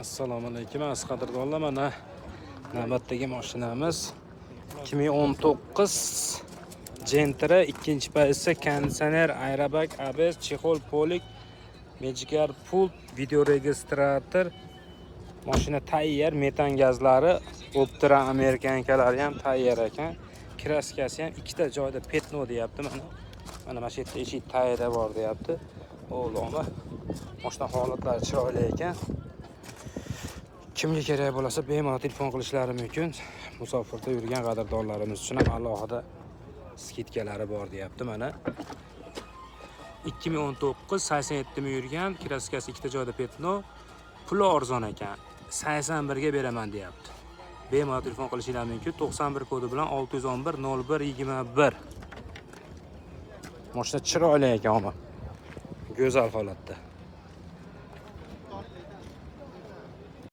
Assalomu alaykum, qadrdonlar. Mana navbatdagi mashinamiz 2019 Gentra, ikkinchi pozitsiya, konditsioner, aerobag, ABS, chexol, polik, Magicar pult, video registrator. Mashina tayyor, metan gazlari, Optera amerikankalari ham tayyor ekan. Kraskasi ham ikkita joyda petno deyapti. Mana shu yerda eshik tayida bor deyapti. O'g'loma. Mashina holatlari chiroyli ekan. Kimga kerak bo'lsa bemalol telefon qilishlari mumkin. Musofirda yurgan qadrdonlarimiz uchun ham alohida skidkalari bor deyapti. Mana 2019 87 mi yurgan, kraskasi ikkita joyda petno, puli arzon ekan. 81 ga beraman deyapti. Bemalol telefon qilishingiz mumkin. 91 kodi bilan 611 01 21. Mashina chiroyli ekan, go'zal holatda.